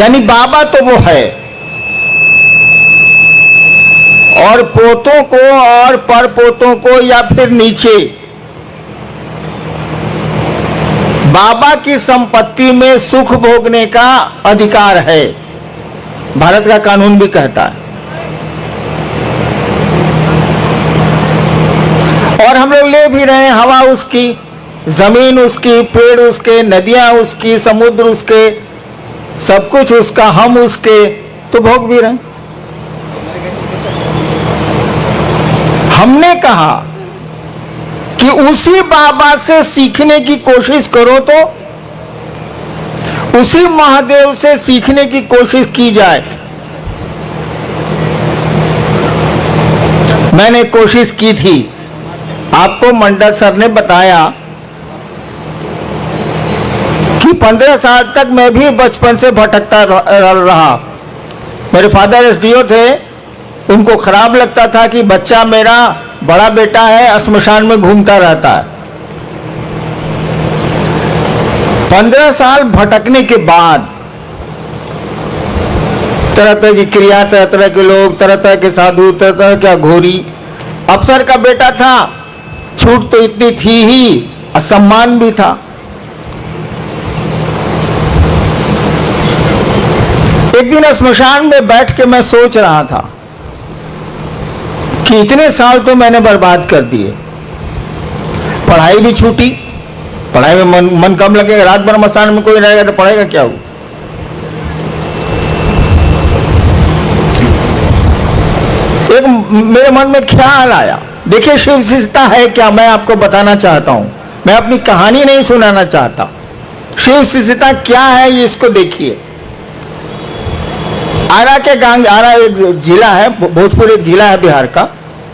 यानी बाबा तो वो है, और पोतों को और परपोतों को या फिर नीचे बाबा की संपत्ति में सुख भोगने का अधिकार है, भारत का कानून भी कहता है। और हम लोग ले भी रहे हैं, हवा उसकी, जमीन उसकी, पेड़ उसके, नदियां उसकी, समुद्र उसके, सब कुछ उसका, हम उसके, तो भोग भी रहे हैं। हमने कहा कि उसी बाबा से सीखने की कोशिश करो, तो उसी महादेव से सीखने की कोशिश की जाए। मैंने कोशिश की थी, आपको मंडल सर ने बताया कि 15 साल तक मैं भी बचपन से भटकता रहा। मेरे फादर एसडीओ थे, उनको खराब लगता था कि बच्चा मेरा, बड़ा बेटा है, श्मशान में घूमता रहता है। 15 साल भटकने के बाद तरह तरह की क्रिया, तरह तरह के लोग, तरह तरह के साधु, तरह तरह का घोरी। अफसर का बेटा था, छूट तो इतनी थी ही, सम्मान भी था। एक दिन श्मशान में बैठ के मैं सोच रहा था कि इतने साल तो मैंने बर्बाद कर दिए, पढ़ाई भी छूटी, पढ़ाई में मन कम लगेगा, रात भर मसान में कोई रहेगा तो पढ़ेगा क्या हो। एक मेरे मन में ख्याल आया, देखिए शिव विशेषता है क्या, मैं आपको बताना चाहता हूं, मैं अपनी कहानी नहीं सुनाना चाहता। शिव विशेषता क्या है ये इसको देखिए। आरा के गांग, आरा एक जिला है, भोजपुर एक जिला है बिहार का,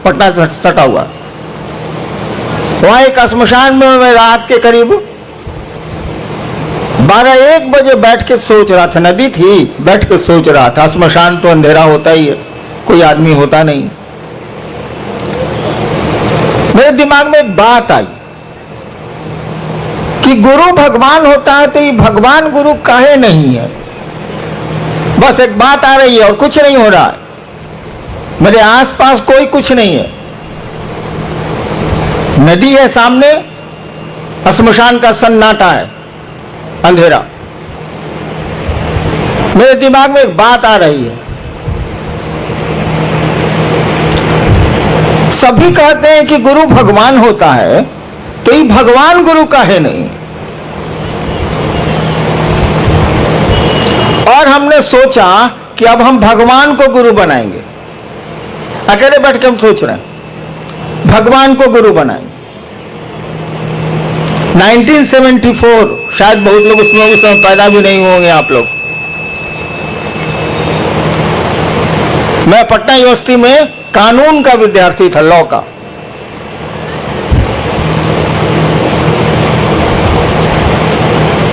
पटना से सटा हुआ। वहां एक श्मशान में मैं रात के करीब 12-1 बजे बैठ के सोच रहा था, नदी थी, बैठ के सोच रहा था। श्मशान तो अंधेरा होता ही है, कोई आदमी होता नहीं। मेरे दिमाग में एक बात आई कि गुरु भगवान होता है तो ये भगवान गुरु काहे नहीं है। बस एक बात आ रही है और कुछ नहीं हो रहा है, मेरे आसपास कोई कुछ नहीं है। नदी है सामने, श्मशान का सन्नाटा है, अंधेरा। मेरे दिमाग में एक बात आ रही है, सभी कहते हैं कि गुरु भगवान होता है, तो ये भगवान गुरु काहे नहीं। और हमने सोचा कि अब हम भगवान को गुरु बनाएंगे। अकेले बैठ के हम सोच रहे हैं भगवान को गुरु बनाएंगे। 1974, शायद बहुत लोग उसमें उस समय पैदा भी नहीं होंगे आप लोग। मैं पटना यूनिवर्सिटी में कानून का विद्यार्थी था, लॉ का।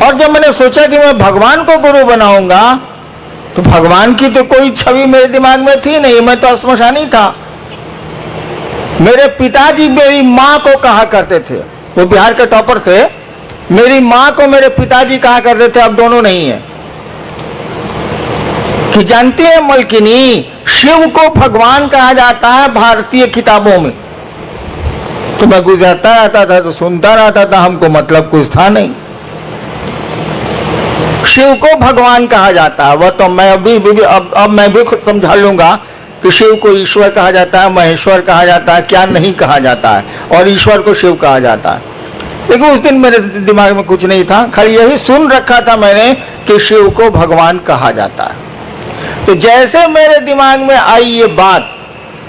और जब मैंने सोचा कि मैं भगवान को गुरु बनाऊंगा, तो भगवान की तो कोई छवि मेरे दिमाग में थी नहीं, मैं तो श्मशानी था। मेरे पिताजी मेरी माँ को कहा करते थे, वो बिहार के टॉपर थे, मेरी माँ को मेरे पिताजी कहा करते थे, अब दोनों नहीं है, कि जानती है मलकिनी, शिव को भगवान कहा जाता है भारतीय किताबों में। तो मैं गुजरता रहता था तो सुनता रहता था, हमको मतलब कुछ था नहीं। शिव को भगवान कहा जाता है, वह तो मैं अब मैं भी खुद समझा लूंगा कि शिव को ईश्वर कहा जाता है, महेश्वर कहा जाता है, क्या नहीं कहा जाता है, और ईश्वर को शिव कहा जाता है। लेकिन उस दिन मेरे दिमाग में कुछ नहीं था, खाली यही सुन रखा था मैंने कि शिव को भगवान कहा जाता है। तो जैसे मेरे दिमाग में आई ये बात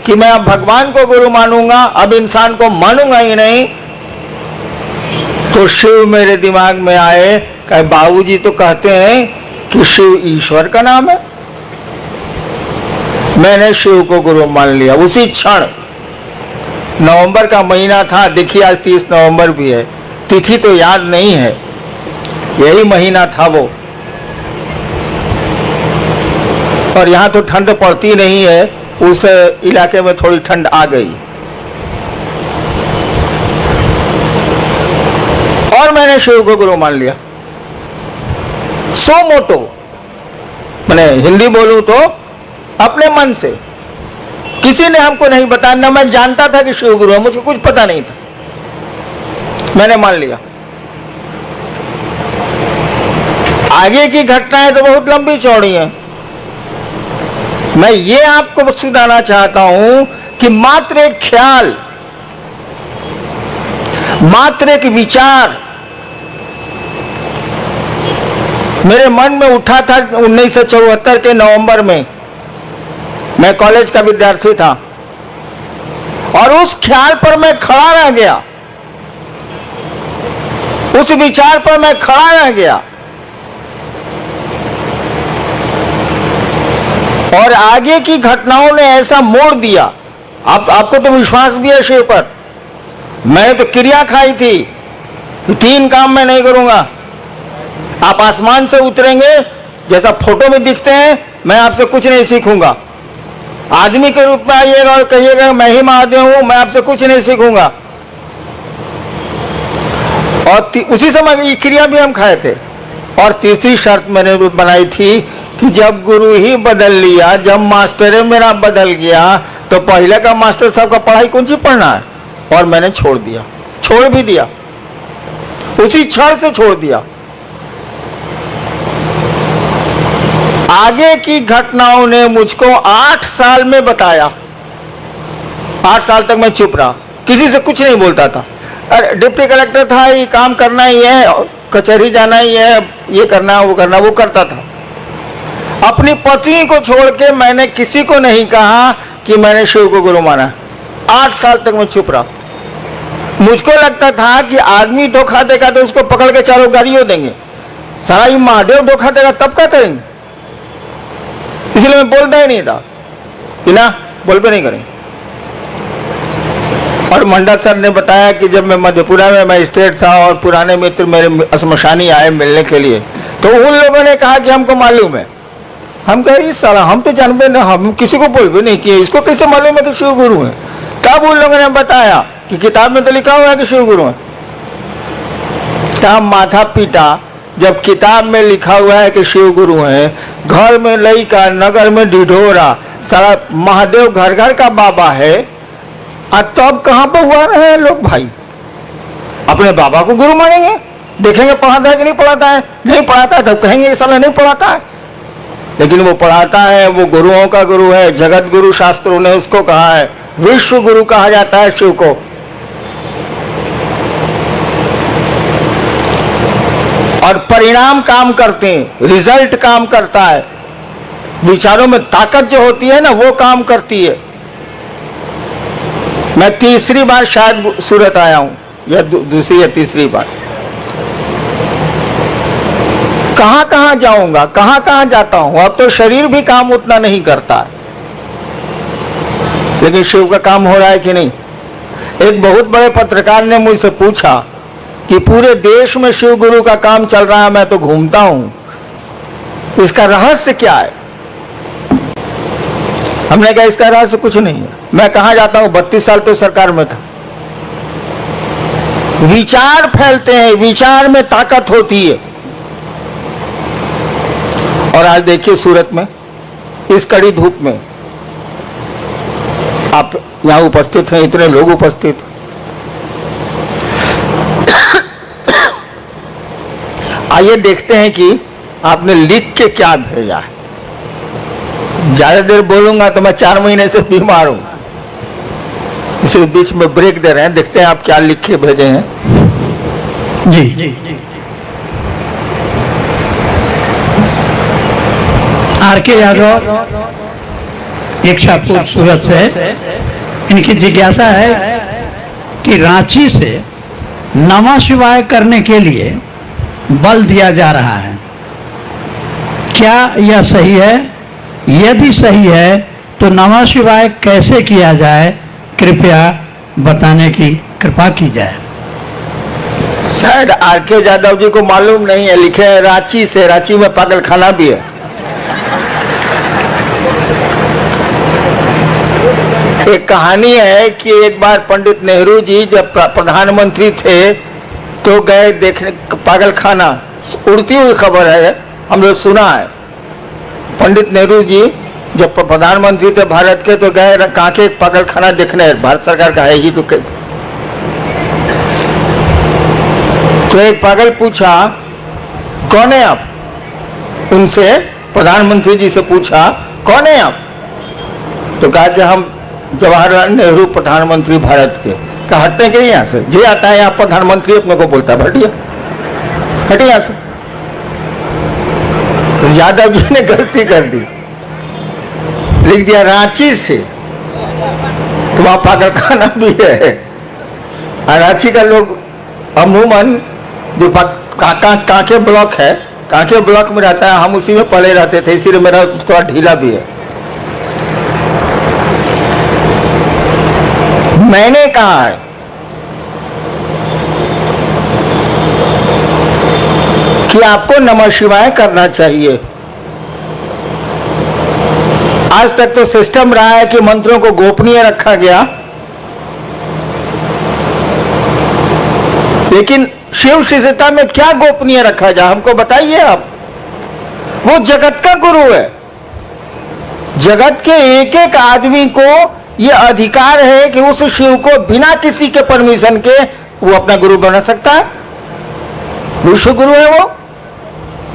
कि मैं अब भगवान को गुरु मानूंगा, अब इंसान को मानूंगा ही नहीं, तो शिव मेरे दिमाग में आए। कहे बाबूजी तो कहते हैं कि शिव ईश्वर का नाम है। मैंने शिव को गुरु मान लिया उसी क्षण। नवंबर का महीना था, देखिए आज 30 नवंबर भी है, तिथि तो याद नहीं है, यही महीना था वो। और यहाँ तो ठंड पड़ती नहीं है, उस इलाके में थोड़ी ठंड आ गई। और मैंने शिव को गुरु मान लिया, सो मोटो। मैंने हिंदी बोलूं तो अपने मन से। किसी ने हमको नहीं बताया, ना मैं जानता था कि शिव गुरु है, मुझे कुछ पता नहीं था, मैंने मान लिया। आगे की घटनाएं तो बहुत लंबी चौड़ी हैं। मैं ये आपको सुनाना चाहता हूं कि मात्र एक ख्याल, मात्र एक विचार मेरे मन में उठा था 1974 के नवंबर में। मैं कॉलेज का विद्यार्थी था और उस ख्याल पर मैं खड़ा रह गया, उस विचार पर मैं खड़ा रह गया और आगे की घटनाओं ने ऐसा मोड़ दिया। आपको तो विश्वास भी है शिव पर। मैंने तो क्रिया खाई थी, 3 काम मैं नहीं करूंगा। आप आसमान से उतरेंगे जैसा फोटो में दिखते हैं, मैं आपसे कुछ नहीं सीखूंगा। आदमी के रूप में आइएगा और कहिएगा मैं ही महादेव हूं, मैं आपसे कुछ नहीं सीखूंगा। और उसी समय ये क्रिया भी हम खाए थे। और तीसरी शर्त मैंने बनाई थी कि जब गुरु ही बदल लिया, जब मास्टर मेरा बदल गया, तो पहले का मास्टर साहब का पढ़ाई कौन सी पढ़ना है। और मैंने छोड़ दिया, छोड़ भी दिया, उसी क्षण से छोड़ दिया। आगे की घटनाओं ने मुझको 8 साल में बताया। 8 साल तक मैं चुप रहा, किसी से कुछ नहीं बोलता था। अरे डिप्टी कलेक्टर था, ये काम करना ही है, कचहरी जाना ही है, ये करना वो करना, वो करता था। अपनी पत्नी को छोड़ के मैंने किसी को नहीं कहा कि मैंने शिव को गुरु माना। 8 साल तक मैं चुप रहा। मुझको लगता था कि आदमी धोखा देगा तो उसको पकड़ के चारों गाड़ियों देंगे, सारा ये महादेव धोखा देगा तब क्या करेंगे। इसलिए मैं बोलता ही नहीं था कि ना बोल पे नहीं करेंगे। और मंडल सर ने बताया कि जब मैं मधेपुरा में मजिस्ट्रेट था और पुराने मित्र मेरे श्मशानी आए मिलने के लिए, तो उन लोगों ने कहा कि हमको मालूम है। हम कहे साला हम तो जानते ना, हम किसी को बोल भी नहीं किए, इसको कैसे मालूम है कि शिव गुरु है। तब उन लोगों ने बताया कि किताब में तो लिखा हुआ है कि शिव गुरु है। क्या माथा पीटा जब किताब में लिखा हुआ है कि शिव गुरु है, घर में लईका, नगर में ढिढोरा, सारा महादेव घर घर का बाबा है। तब कहां पर हुआ रहे लोग भाई, अपने बाबा को गुरु मानेंगे, देखेंगे पढ़ाता है कि नहीं पढ़ाता है। नहीं पढ़ाता है तब कहेंगे ये साला नहीं पढ़ाता है, लेकिन वो पढ़ाता है, वो गुरुओं का गुरु है। जगत गुरु शास्त्रों ने उसको कहा है, विश्व गुरु कहा जाता है शिव को। और परिणाम काम करते हैं, रिजल्ट काम करता है। विचारों में ताकत जो होती है ना, वो काम करती है। मैं तीसरी बार शायद सूरत आया हूं, या दूसरी या तीसरी बार। कहां कहां जाऊंगा, कहां कहां जाता हूं। अब तो शरीर भी काम उतना नहीं करता है, लेकिन शिव का काम हो रहा है कि नहीं। एक बहुत बड़े पत्रकार ने मुझसे पूछा कि पूरे देश में शिव गुरु का काम चल रहा है, मैं तो घूमता हूं, इसका रहस्य क्या है। हमने कहा इसका रहस्य कुछ नहीं है। मैं कहां जाता हूं, 32 साल तो सरकार में था। विचार फैलते हैं, विचार में ताकत होती है। और आज देखिए सूरत में इस कड़ी धूप में आप यहां उपस्थित हैं, इतने लोग उपस्थित। आइए देखते हैं कि आपने लिख के क्या भेजा है। ज्यादा देर बोलूंगा तो मैं 4 महीने से बीमार हूं, इसे बीच में ब्रेक दे रहे हैं। देखते हैं आप क्या लिख के भेजे हैं। जी आर.के. यादव इच्छापुर सूरत से, इनकी जिज्ञासा है कि रांची से नमः शिवाय करने के लिए बल दिया जा रहा है, क्या यह सही है? यदि सही है तो नमः शिवाय कैसे किया जाए, कृपया बताने की कृपा की जाए। शायद आर.के. यादव जी को मालूम नहीं है, लिखे है रांची से। रांची में पागल खाना भी है। एक कहानी है कि एक बार पंडित नेहरू जी जब प्रधानमंत्री थे तो गए देखने पागल खाना, उड़ती हुई खबर है, हम लोग सुना है। पंडित नेहरू जी जब प्रधानमंत्री थे भारत के, तो गए कांके पागलखाना देखने, भारत सरकार का है ही तो एक पागल पूछा कौन है आप, उनसे प्रधानमंत्री जी से पूछा कौन है आप, तो कहा कि हम जवाहरलाल नेहरू प्रधानमंत्री भारत के। कहा हटते कि यहाँ से, जे आता है आप प्रधानमंत्री अपने को बोलता है, हटिए हटिए यहाँ से। यादव जी ने गलती कर दी, लिख दिया रांची से, तो वहां पागलखाना भी है। और रांची का लोग अमूमन जो कांके ब्लॉक है, कांके ब्लॉक में रहता है, हम उसी में पड़े रहते थे, इसीलिए मेरा थोड़ा ढीला भी है। मैंने कहा है कि आपको नमः शिवाय करना चाहिए। आज तक तो सिस्टम रहा है कि मंत्रों को गोपनीय रखा गया, लेकिन शिव शिष्यता में क्या गोपनीय रखा जाए, हमको बताइए आप। वो जगत का गुरु है, जगत के एक एक आदमी को ये अधिकार है कि उस शिव को बिना किसी के परमिशन के वो अपना गुरु बना सकता है, विश्व गुरु है वो।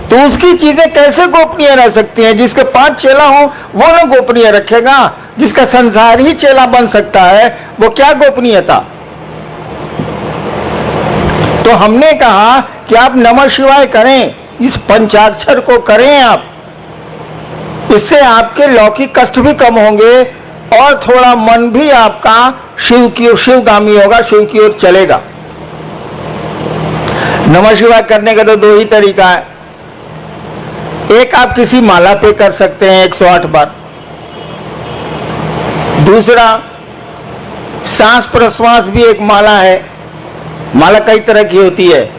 तो उसकी चीजें कैसे गोपनीय रह सकती हैं? जिसके 5 चेला हो वो ना गोपनीय रखेगा, जिसका संसार ही चेला बन सकता है वो क्या गोपनीयता। तो हमने कहा कि आप नमः शिवाय करें, इस पंचाक्षर को करें आप, इससे आपके लौकिक कष्ट भी कम होंगे और थोड़ा मन भी आपका शिवगामी होगा, शिव की ओर चलेगा। नमः शिवाय करने का तो 2 ही तरीका है। एक, आप किसी माला पे कर सकते हैं 108 बार। दूसरा, सांस प्रश्वास भी एक माला है। माला कई तरह की होती है,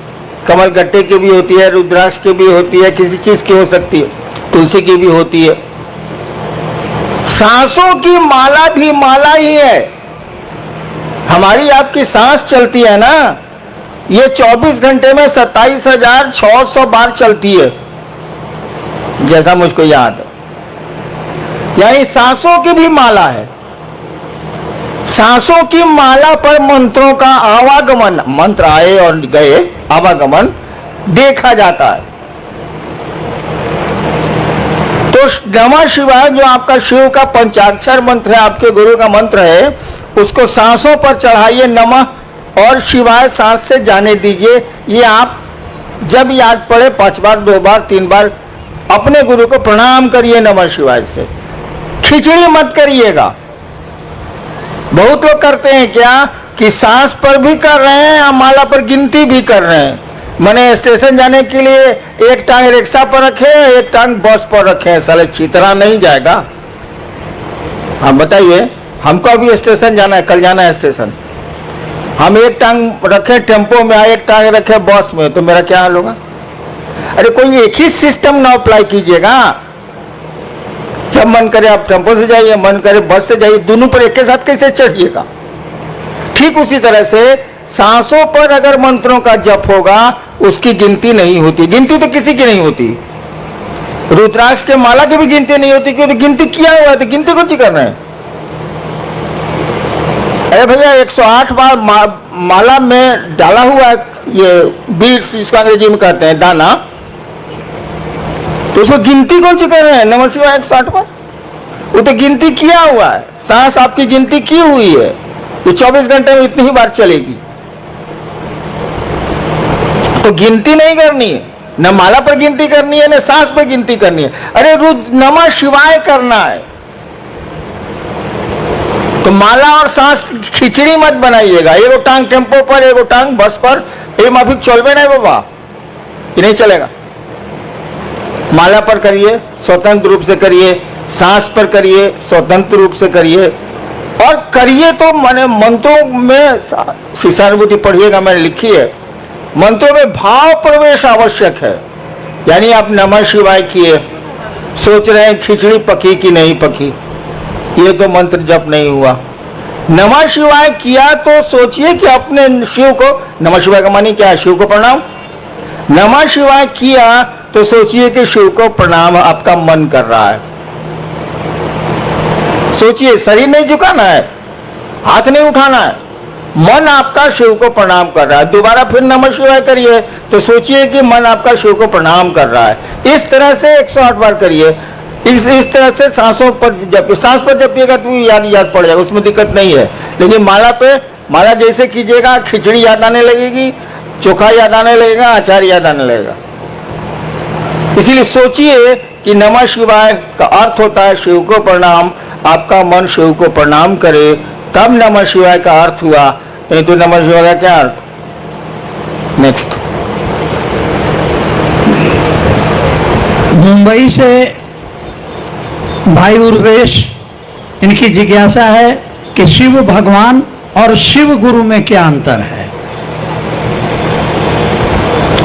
कमल गट्टे की भी होती है, रुद्राक्ष की भी होती है, किसी चीज की हो सकती है, तुलसी की भी होती है। सांसों की माला भी माला ही है। हमारी आपकी सांस चलती है ना, ये 24 घंटे में 27,600 बार चलती है, जैसा मुझको याद है। यानी सांसों की भी माला है। सांसों की माला पर मंत्रों का आवागमन, मंत्र आए और गए, आवागमन देखा जाता है। तो नमः शिवाय जो आपका शिव का पंचाक्षर मंत्र है, आपके गुरु का मंत्र है, उसको सांसों पर चढ़ाइए, नमः और शिवाय सांस से जाने दीजिए। ये आप जब याद पड़े 5 बार, 2 बार, 3 बार अपने गुरु को प्रणाम करिए नमः शिवाय से। खिचड़ी मत करिएगा। बहुत लोग करते हैं क्या कि सांस पर भी कर रहे हैं और माला पर गिनती भी कर रहे हैं। मैंने स्टेशन जाने के लिए एक टांग रिक्शा पर रखे, एक टांग बस पर रखे, साले चितरा नहीं जाएगा। आप बताइए, हमको अभी स्टेशन जाना है, कल जाना है स्टेशन, हम एक टांग रखे टेम्पो में, एक टांग रखे बस में, तो मेरा क्या हाल होगा? अरे कोई एक ही सिस्टम ना अप्लाई कीजिएगा। जब मन करे आप टेम्पो से जाइए, मन करे बस से जाइए, दोनों पर एक के साथ कैसे चढ़िएगा? ठीक उसी तरह से सांसों पर अगर मंत्रों का जप होगा, उसकी गिनती नहीं होती। गिनती तो किसी की नहीं होती, रुद्राक्ष के माला की भी गिनती नहीं होती, क्योंकि गिनती किया हुआ है, तो गिनती कौन सी कर रहे हैं? अरे भैया 108 बार माला में डाला हुआ है ये बीड्स, इसको अंग्रेजी में कहते हैं दाना, तो उसको गिनती कौन सी कर रहे हैं? नमः शिवाय 108 बार, वो तो गिनती किया हुआ है। सांस आपकी गिनती की हुई है, ये 24 घंटे में इतनी ही बार चलेगी, तो गिनती नहीं करनी है, न माला पर गिनती करनी है, न सांस पर गिनती करनी है। अरे नमः शिवाय करना है, तो माला और सांस खिचड़ी मत बनाइएगा। एगो टांग टेम्पो पर, एगो टांग बस पर, ये माफिक चलबे नहीं बाबा, ये नहीं चलेगा। माला पर करिए, स्वतंत्र रूप से करिए, सांस पर करिए, स्वतंत्र रूप से करिए, और करिए तो मैंने मंत्रों में शिशानुभूति पढ़िएगा, मैंने लिखी है, मंत्रों में भाव प्रवेश आवश्यक है। यानी आप नमः शिवाय किए, सोच रहे हैं खिचड़ी पकी कि नहीं पकी, ये तो मंत्र जप नहीं हुआ। नमः शिवाय किया तो सोचिए कि अपने शिव को, नमः शिवाय का मानी क्या है? शिव को प्रणाम। नमः शिवाय किया तो सोचिए कि शिव को प्रणाम आपका मन कर रहा है। सोचिए, शरीर नहीं झुकाना है, हाथ नहीं उठाना है, मन आपका शिव को प्रणाम कर रहा है। दोबारा फिर नमः शिवाय करिए तो सोचिए कि मन आपका शिव को प्रणाम कर रहा है। इस तरह से 108 बार करिए। इस तरह से सांसों पर जपिए। सांस पर जपिएगा तो याद पड़ जाएगा, उसमें दिक्कत नहीं है। लेकिन माला जैसे कीजिएगा, खिचड़ी याद आने लगेगी, चोखा याद आने लगेगा, अचार याद आने लगेगा। इसीलिए सोचिए कि नमः शिवाय का अर्थ होता है शिव को प्रणाम। आपका मन शिव को प्रणाम करे तब नमः शिवाय का अर्थ हुआ, नहीं तो नमः शिवाय का क्या अर्थ। नेक्स्ट, मुंबई से भाई उर्वेश, इनकी जिज्ञासा है कि शिव भगवान और शिव गुरु में क्या अंतर है।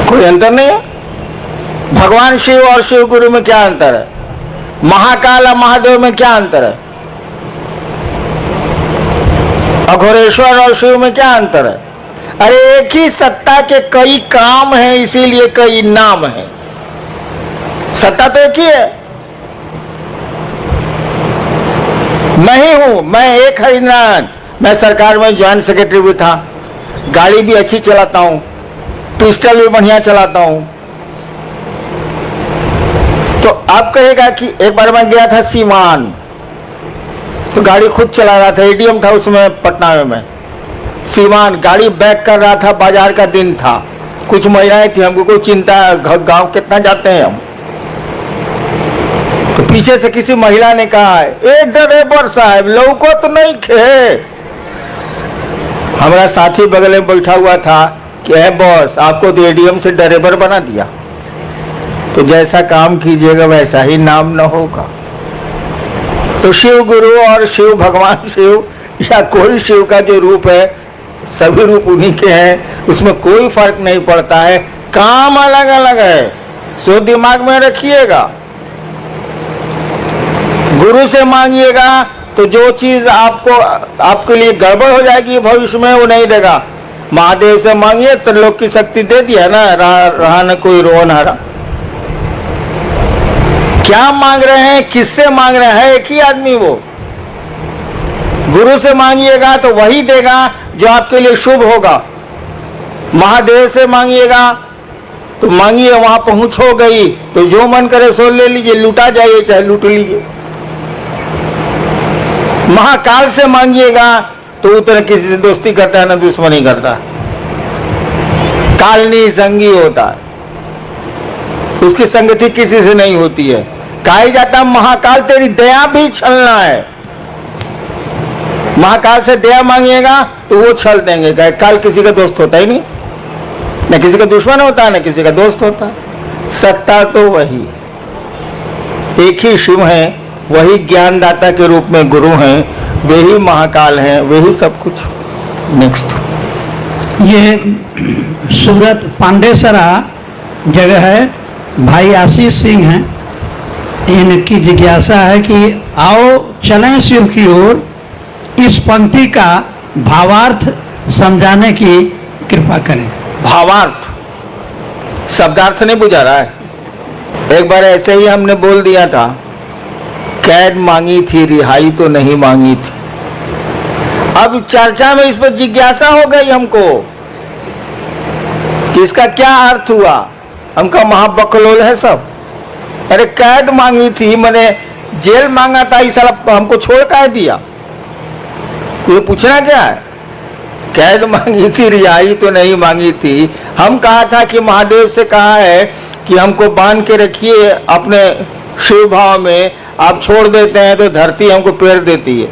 कोई अंतर नहीं है। भगवान शिव और शिव गुरु में क्या अंतर है। महाकाल और महादेव में क्या अंतर है। अघोरेश्वर और शिव में क्या अंतर है। अरे एक ही सत्ता के कई काम हैं, इसीलिए कई नाम हैं। सत्ता तो एक ही है। मैं ही हूं, मैं एक हरिनारायण। मैं सरकार में ज्वाइंट सेक्रेटरी भी था, गाड़ी भी अच्छी चलाता हूं, पिस्टल भी बढ़िया चलाता हूं। तो आप कहेगा कि एक बार मैं गया था सीवान, तो गाड़ी खुद चला रहा था, एटीएम था उसमें पटना में। सीवान गाड़ी बैक कर रहा था, बाजार का दिन था, कुछ महिलाएं थी, हमको कोई चिंता, गांव कितना जाते हैं हम। तो पीछे से किसी महिला ने कहा, ए ड्राइवर साहब लौको तो नहीं खे। हमारा साथी बगल में बैठा हुआ था कि है बॉस, आपको तो एडीएम से ड्राइवर बना दिया, तो जैसा काम कीजिएगा वैसा ही नाम न होगा। तो शिव गुरु और शिव भगवान शिव या कोई शिव का जो रूप है, सभी रूप उन्हीं के हैं, उसमें कोई फर्क नहीं पड़ता है। काम अलग अलग है, सो दिमाग में रखिएगा। गुरु से मांगिएगा तो जो चीज आपके लिए गड़बड़ हो जाएगी भविष्य में, वो नहीं देगा। महादेव से मांगिए तो लोग की शक्ति दे दिया ना, रहा न कोई रोन हरा। क्या मांग रहे हैं, किससे मांग रहे हैं, एक ही आदमी वो। गुरु से मांगिएगा तो वही देगा जो आपके लिए शुभ होगा। महादेव से मांगिएगा तो मांगिए, वहां पहुंच हो गई तो जो मन करे सो ले लीजिए, लूटा जाइए चाहे लूट लीजिए। महाकाल से मांगिएगा तो उतना किसी से दोस्ती करता है ना दुश्मनी करता है। कालनी संगी होता है, उसकी संगति किसी से नहीं होती है। कहा जाता महाकाल तेरी दया भी छलना है। महाकाल से दया मांगिएगा तो वो छल देंगे। काल किसी का दोस्त होता ही नहीं, न किसी का दुश्मन होता है न किसी का दोस्त होता है। सत्ता तो वही एक ही शिव है, वही ज्ञानदाता के रूप में गुरु हैं, वे ही महाकाल हैं, वे ही सब कुछ। नेक्स्ट, ये सूरत पांडेसरा जगह है, भाई आशीष सिंह हैं, इनकी जिज्ञासा है कि आओ चलें शिव की ओर, इस पंक्ति का भावार्थ समझाने की कृपा करें। भावार्थ, शब्दार्थ नहीं बुझा रहा है। एक बार ऐसे ही हमने बोल दिया था, कैद मांगी थी रिहाई तो नहीं मांगी थी। अब चर्चा में इस पर जिज्ञासा हो गई हमको कि इसका क्या अर्थ हुआ। हमका महाबकलोल है सब। अरे कैद मांगी थी, मैंने जेल मांगा था, इस साला हमको छोड़ कर दिया। ये पूछना क्या है। कैद मांगी थी रिहाई तो नहीं मांगी थी। हम कहा था कि महादेव से कहा है कि हमको बांध के रखिए अपने शिव भाव में, आप छोड़ देते हैं तो धरती हमको पेड़ देती है।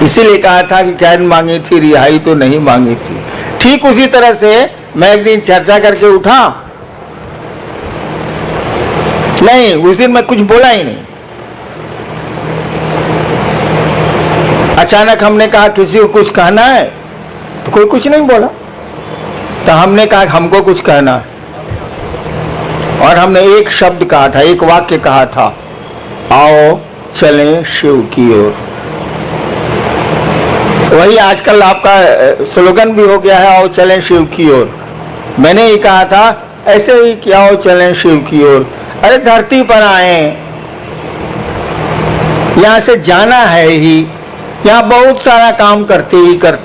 इसीलिए कहा था कि कैद मांगी थी रिहाई तो नहीं मांगी थी। ठीक उसी तरह से मैं एक दिन चर्चा करके उठा, नहीं उस दिन मैं कुछ बोला ही नहीं। अचानक हमने कहा किसी को कुछ कहना है तो कोई कुछ नहीं बोला, तो हमने कहा हमको कुछ कहना है और हमने एक शब्द कहा था, एक वाक्य कहा था, आओ चलें शिव की ओर। वही आजकल आपका स्लोगन भी हो गया है, आओ चलें शिव की ओर। मैंने ये कहा था ऐसे ही क्या हो चलें शिव की ओर। अरे धरती पर आए, यहाँ से जाना है ही, यहाँ बहुत सारा काम करते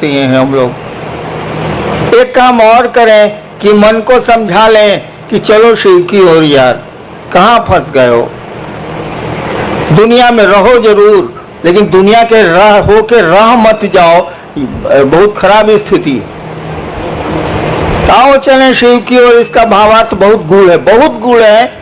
हैं हम लोग। एक काम और करें कि मन को समझा लें कि चलो शिव की ओर यार, कहाँ फंस गए हो। दुनिया में रहो जरूर, लेकिन दुनिया के रह मत जाओ, बहुत खराब स्थिति है। आओ चलें शिव की ओर। इसका भावार्थ बहुत गूढ़ है।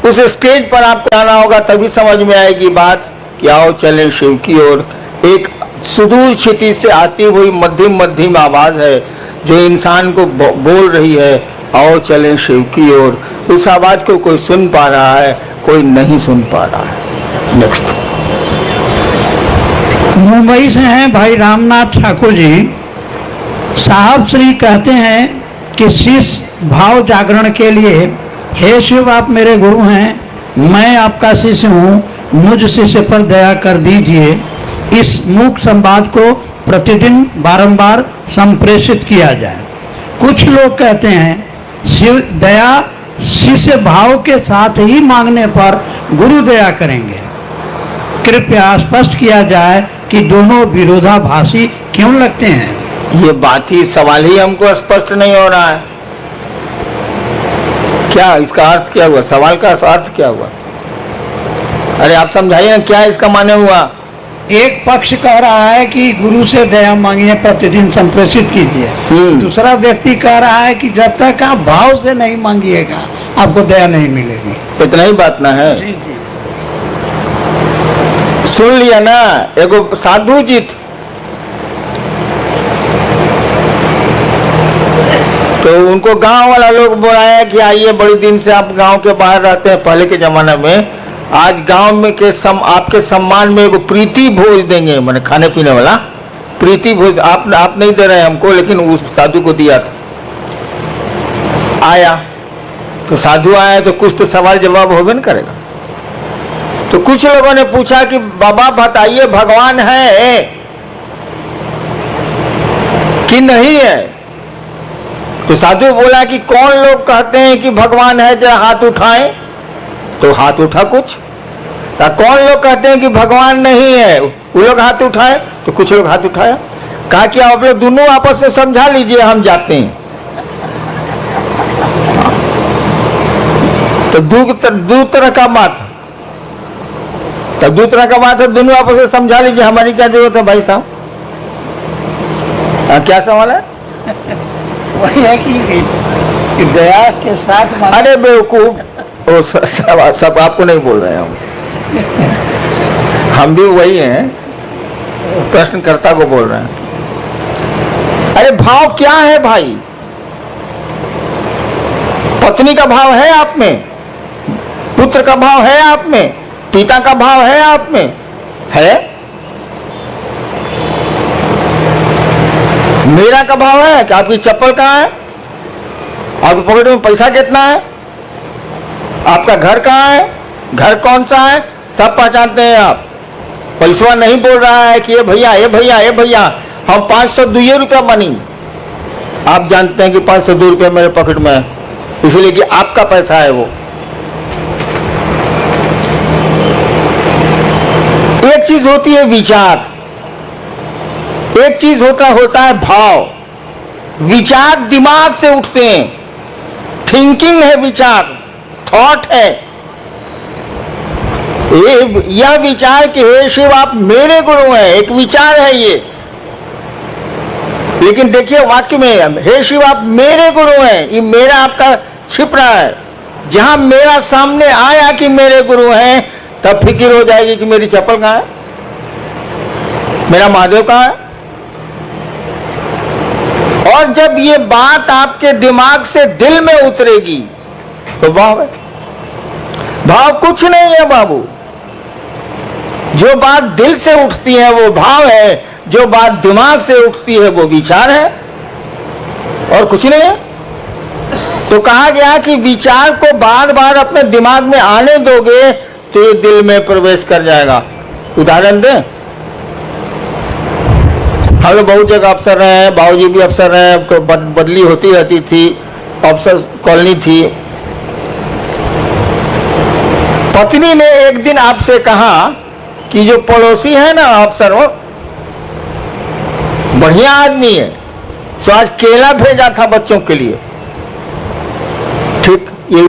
उस स्टेज पर आपको आना होगा, तभी समझ में आएगी बात कि आओ चलें शिव की ओर। एक सुदूर क्षितिज से आती हुई मध्यम आवाज है जो इंसान को बोल रही है, आओ चलें शिव की ओर। उस आवाज को कोई सुन पा रहा है, कोई नहीं सुन पा रहा है। नेक्स्ट। मुंबई से हैं भाई रामनाथ ठाकुर जी। साहब श्री कहते हैं कि शिष्य भाव जागरण के लिए, हे शिव आप मेरे गुरु हैं, मैं आपका शिष्य हूँ, मुझ शिष्य पर दया कर दीजिए। इस मूक संवाद को प्रतिदिन बारंबार संप्रेषित किया जाए। कुछ लोग कहते हैं शिव दया शिष्य भाव के साथ ही मांगने पर गुरु दया करेंगे। कृपया स्पष्ट किया जाए कि दोनों विरोधाभासी क्यों लगते हैं। ये बात ही, सवाल ही हमको स्पष्ट नहीं हो रहा है। क्या इसका अर्थ क्या हुआ? सवाल का अर्थ क्या हुआ? अरे आप समझाइए ना, क्या इसका माने हुआ? एक पक्ष कह रहा है कि गुरु से दया मांगिए, प्रतिदिन संप्रेषित कीजिए। दूसरा व्यक्ति कह रहा है कि जब तक आप भाव से नहीं मांगिएगा आपको दया नहीं मिलेगी। इतना ही बात ना है। जी जी। सुन लिया ना, एगो साधु जी तो उनको गांव वाला लोग बुलाया कि आइए, बड़ी दिन से आप गांव के बाहर रहते हैं पहले के जमाने में, आज गांव में के आपके सम्मान में एगो प्रीति भोज देंगे, मैंने खाने पीने वाला प्रीति भोज। आप नहीं दे रहे हमको, लेकिन उस साधु को दिया था। आया तो साधु आया तो कुछ तो सवाल जवाब होगा न करेगा। तो कुछ लोगों ने पूछा कि बाबा बताइए भगवान है कि नहीं है। तो साधु बोला कि कौन लोग कहते हैं कि भगवान है, जरा हाथ उठाएं। तो हाथ उठा कुछ। तो कौन लोग कहते हैं कि भगवान नहीं है, वो लोग हाथ उठाए। तो कुछ लोग हाथ उठाया। कहा कि आप लोग दोनों आपस में समझा लीजिए, हम जाते हैं। तो दो तरह का बात, तब दो तरह का बात है, दोनों आपस में समझा लीजिए, हमारी क्या जरूरत है भाई साहब। क्या सवाल है? वही है कि दया के साथ। अरे बेवकूफ, वो सब आपको नहीं बोल रहे हैं हम भी वही हैं, प्रश्नकर्ता को बोल रहे हैं। अरे भाव क्या है भाई? पत्नी का भाव है आप में, पुत्र का भाव है आप में, पिता का भाव है आप में, है? मेरा का भाव है कि आपकी चप्पल कहाँ है, आपके पॉकेट में पैसा कितना है, आपका घर कहाँ है, घर कौन सा है, सब पहचानते हैं आप। पैसा नहीं बोल रहा है कि ये भैया ये भैया ये भैया हम 502 रुपया बनी। आप जानते हैं कि 502 रुपया मेरे पॉकेट में है, इसलिए कि आपका पैसा है वो। एक चीज होती है विचार, एक चीज होता है भाव। विचार दिमाग से उठते हैं, थिंकिंग है विचार, थॉट है। यह विचार कि हे शिव आप मेरे गुरु हैं, एक विचार है ये। लेकिन देखिए वाक्य में हे शिव आप मेरे गुरु हैं, ये मेरा आपका छिप रहा है। जहां मेरा सामने आया कि मेरे गुरु हैं, तब फिक्र हो जाएगी कि मेरी चप्पल कहां है, मेरा महादेव कहां है। और जब ये बात आपके दिमाग से दिल में उतरेगी तो भाव है। भाव कुछ नहीं है बाबू, जो बात दिल से उठती है वो भाव है, जो बात दिमाग से उठती है वो विचार है, और कुछ नहीं है। तो कहा गया कि विचार को बार बार अपने दिमाग में आने दोगे तो ये दिल में प्रवेश कर जाएगा। उदाहरण दें, हम लोग बहुत जगह अफसर रहे हैं, बाबूजी भी अफसर रहे हैं, बदली होती रहती थी, अफसर कॉलोनी थी। पत्नी ने एक दिन आपसे कहा कि जो पड़ोसी है ना अफसर, वो बढ़िया आदमी है, सो आज केला भेजा था बच्चों के लिए। ठीक ये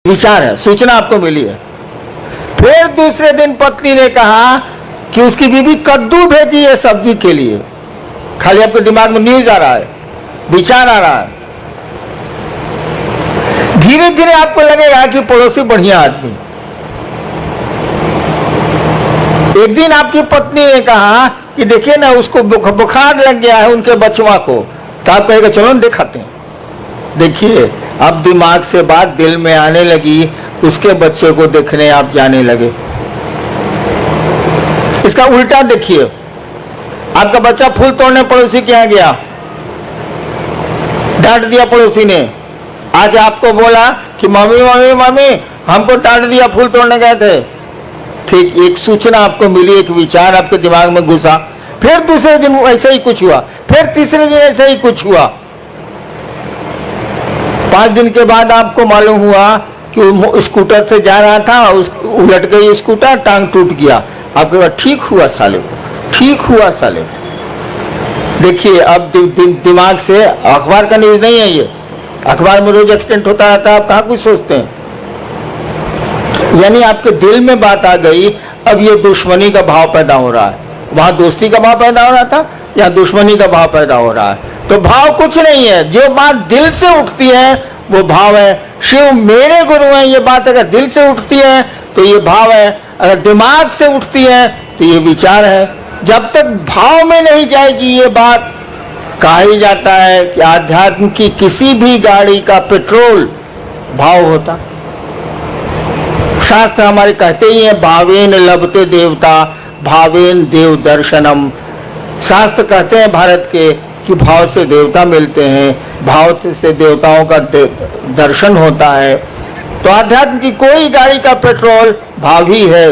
विचार है, सूचना आपको मिली है। फिर दूसरे दिन पत्नी ने कहा कि उसकी बीवी कद्दू भेजी है सब्जी के लिए। खाली आपके दिमाग में न्यूज आ रहा है, विचार आ रहा है। धीरे धीरे आपको लगेगा कि पड़ोसी बढ़िया आदमी। एक दिन आपकी पत्नी ने कहा कि देखिए ना उसको बुखार लग गया है उनके बचवा को, तो आप कहेगा चलो दिखाते हैं। देखिए अब दिमाग से बात दिल में आने लगी, उसके बच्चे को देखने आप जाने लगे। इसका उल्टा देखिए, आपका बच्चा फूल तोड़ने पड़ोसी के यहाँ गया, डांट दिया पड़ोसी ने, आके आपको बोला कि मम्मी मम्मी मम्मी हमको डांट दिया, फूल तोड़ने गए थे। ठीक एक सूचना आपको मिली, एक विचार आपके दिमाग में घुसा। फिर दूसरे दिन ऐसा ही कुछ हुआ, फिर तीसरे दिन ऐसा ही कुछ हुआ। 5 दिन के बाद आपको मालूम हुआ कि स्कूटर से जा रहा था, उलट गई स्कूटर, टांग टूट गया। आपके बाद ठीक हुआ साले, ठीक हुआ साले। देखिए अब दिमाग से, अखबार का न्यूज नहीं है ये, अखबार में रोज एक्सीडेंट होता रहता है, आप कहाँ कुछ सोचते हैं। यानी आपके दिल में बात आ गई, अब ये दुश्मनी का भाव पैदा हो रहा है। वहां दोस्ती का भाव पैदा हो रहा था, या दुश्मनी का भाव पैदा हो रहा है। तो भाव कुछ नहीं है, जो बात दिल से उठती है वो भाव है। शिव मेरे गुरु हैं, ये बात अगर दिल से उठती है तो ये भाव है, अगर दिमाग से उठती है तो ये विचार है। जब तक भाव में नहीं जाएगी ये बात, कहा ही जाता है कि आध्यात्म की किसी भी गाड़ी का पेट्रोल भाव होता। शास्त्र हमारे कहते ही हैं भावेन लभते देवता भावेन देव दर्शनम। शास्त्र कहते हैं भारत के कि भाव से देवता मिलते हैं, भाव से देवताओं का दर्शन होता है। तो आध्यात्म की कोई गाड़ी का पेट्रोल भाव ही है।